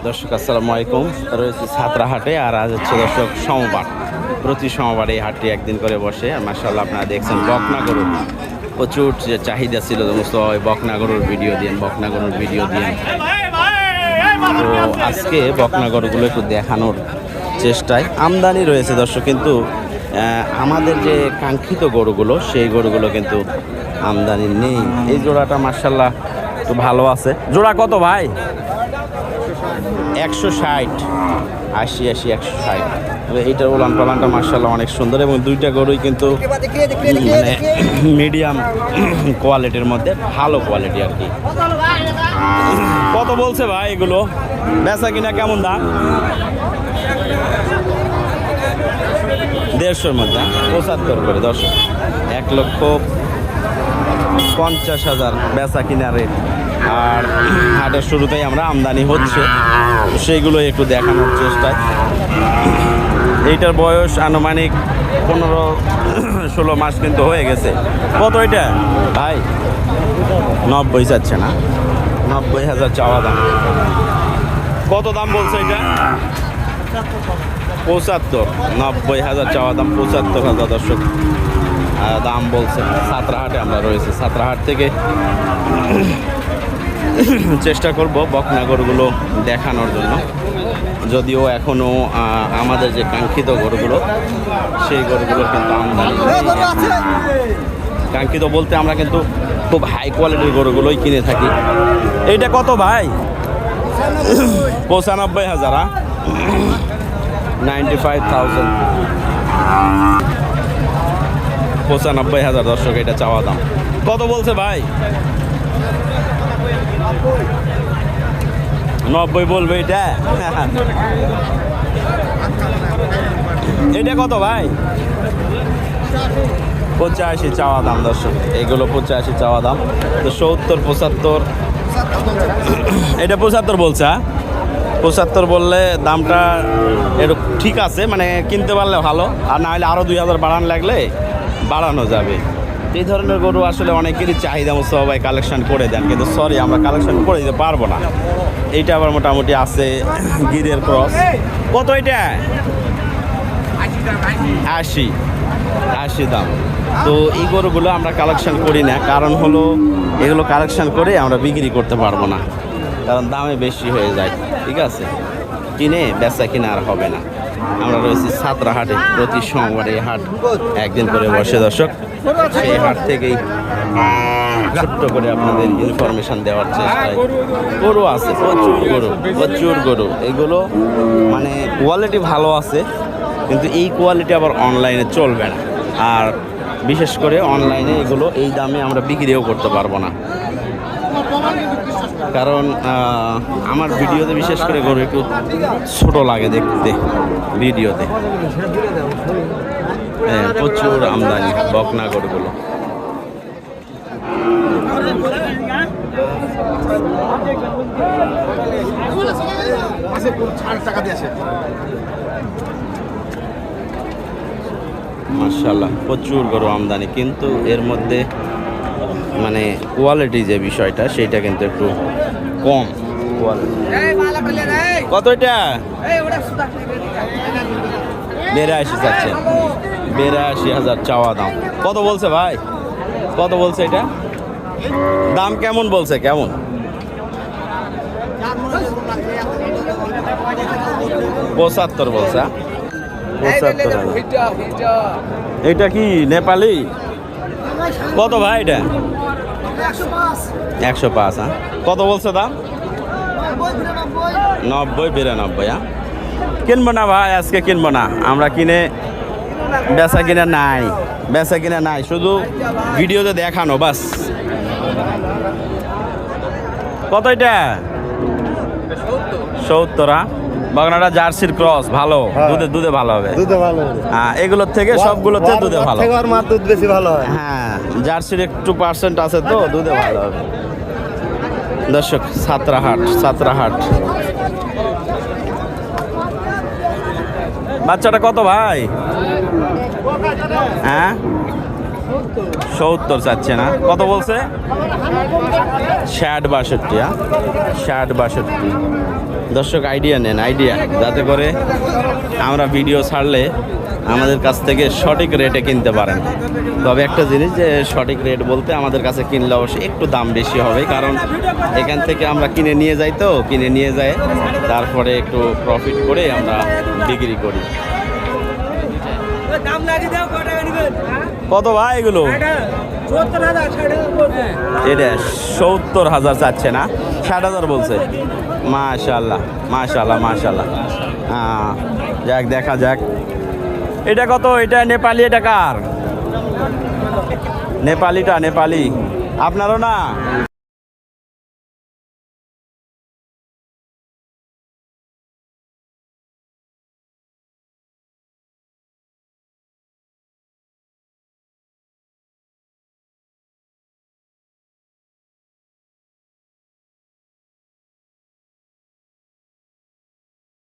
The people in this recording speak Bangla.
দর্শক আসসালামু আলাইকুম। রয়েছে ছাত্রাহাটে, আর আজ হচ্ছে দর্শক সোমবার। প্রতি সোমবার এই হাটটি একদিন করে বসে। আর মাশাআল্লাহ আপনারা দেখছেন বকনা গরু প্রচুর যে চাহিদা ছিল, সমস্ত বকনা গরুর ভিডিও দিন, বকনা গরুর ভিডিও দিন। তো আজকে বকনা গরুগুলো একটু দেখানোর চেষ্টায় আমদানি রয়েছে দর্শক, কিন্তু আমাদের যে কাঙ্ক্ষিত গরুগুলো সেই গরুগুলো কিন্তু আমদানি নেই। এই জোড়াটা মাশাআল্লাহ একটু ভালো আছে। জোড়া কত ভাই? 160, 80, 160। এইটার উলান পালানটা মাশাআল্লাহ অনেক সুন্দর, এবং দুইটা গরুই কিন্তু মানে মিডিয়াম কোয়ালিটির মধ্যে, ভালো কোয়ালিটি আর কি। কত বলছে ভাই এগুলো? বেচা কিনা কেমন দাম? 150-র মধ্যে, 75 করে দর্শক। 1,50,000 বেচা কিনা রেট। আর হাটের শুরুতেই আমরা আমদানি হচ্ছে, সেইগুলো একটু দেখানোর চেষ্টায়। এইটার বয়স আনুমানিক 15-16 মাস কিন্তু হয়ে গেছে। কত এটা ভাই? 90 যাচ্ছে না? 90,000 চাওয়া দাম। কত দাম বলছে এটা? 75। 90,000 চাওয়া দাম, 75,000 দর্শক দাম বলছে। ছাত্রাহাটে আমরা রয়েছে, ছাত্রাহাট থেকে চেষ্টা করব বকনা গরুগুলো দেখানোর জন্য, যদিও এখনও আমাদের যে কাঙ্ক্ষিত গরুগুলো সেই গরুগুলো কিন্তু আমদানি। কাঙ্ক্ষিত বলতে আমরা কিন্তু খুব হাই কোয়ালিটির গরুগুলোই কিনে থাকি। এইটা কত ভাই? 95,000। 95,000, 95,000 দর্শক এটা চাওয়া দাম। কত বলছে ভাই? 90 বলবে এটা? এটা কত ভাই? 85 চাওয়া দাম দর্শক। এগুলো 85 চাওয়া দাম। তো 70, 75। এটা 75 বলছে। 75 বললে দামটা এরকম ঠিক আছে, মানে কিনতে পারলে ভালো, আর না হলে আরও 2,000 বাড়ানো লাগলে বাড়ানো যাবে। এই ধরনের গরু আসলে অনেকেরই চাহিদা, সবাই কালেকশন করে দেন, কিন্তু সরি আমরা কালেকশন করে দিতে পারবো না। এইটা আবার মোটামুটি আছে গিরের ক্রস। কত এটা? 80 দাম। তো এই গরুগুলো আমরা কালেকশন করি না, কারণ হলো এগুলো কালেকশন করে আমরা বিক্রি করতে পারবো না, কারণ দামে বেশি হয়ে যায়। ঠিক আছে, কিনে বেচা কিনা আর হবে না। আমরা রয়েছি ছাত্রাহাটে, প্রতি সোমবারে এই হাট একদিন করে বসে দর্শক। সেই হাট থেকেই ছোট্ট করে আপনাদের ইনফরমেশন দেওয়ার চেষ্টায়। গরু আছে প্রচুর গরু। এগুলো মানে কোয়ালিটি ভালো আছে, কিন্তু এই কোয়ালিটি আবার অনলাইনে চলবে না। আর বিশেষ করে অনলাইনে এগুলো এই দামে আমরা বিক্রিও করতে পারবো না, কারণ আমার ভিডিওতে বিশেষ করে গরু একটু ছোট লাগে দেখতে ভিডিওতে। হ্যাঁ, প্রচুর আমদানি বকনা গরুগুলো। মাশাআল্লাহ প্রচুর গরু আমদানি, কিন্তু এর মধ্যে মানে কোয়ালিটি যে বিষয়টা সেইটা কিন্তু একটু কম কোয়ালিটি। কত এটা? 82 যাচ্ছে। 82,000 চাওয়া দাম। কত বলছে ভাই? কত বলছে এটা? দাম কেমন বলছে? কেমন? 75 বলছে। 75। এটা কি নেপালি? কত ভাই এটা? 105। হ্যাঁ, কত বলছে দাম? 90-92। হ্যাঁ, কিনবো না ভাই, আজকে কিনবো না। আমরা কিনে বেচা কিনা নাই, শুধু ভিডিওতে দেখানো বাস। কত এটা? 70। বাগনাটা জার্সির ক্রস, ভালো দুধে ভালো হবে। হ্যাঁ, এগুলোর থেকে সবগুলোতে দুধে ভালো। দুধ বেশি ভালো হয়। হ্যাঁ, জার্সির একটু পার্সেন্ট আছে তো দুধে ভালো হবে দর্শক। ছাত্রাহাট। বাচ্চাটা কত ভাই? হ্যাঁ, 70 চাচ্ছে না, কত বলছে? 60-62, 60-62। দর্শক আইডিয়া নেন, আইডিয়া, যাতে করে আমরা ভিডিও ছাড়লে আমাদের কাছ থেকে সঠিক রেটে কিনতে পারেন। তবে একটা জিনিস, যে সঠিক রেট বলতে আমাদের কাছে কিনলে অবশ্যই একটু দাম বেশি হবে, কারণ এখান থেকে আমরা কিনে নিয়ে যাই, তো কিনে নিয়ে যায় তারপরে একটু প্রফিট করে আমরা বিক্রি করি। কত ভাই এগুলো? এটা 70,000 চাচ্ছে না, 60,000 বলছে। মাশাআল্লাহ মাশাআল্লাহ মাশাআল্লাহ। হ্যাঁ, যাক দেখা যাক। এটা কত? এটা নেপালি, এটা কার? নেপালিটা, নেপালি আপনারও না?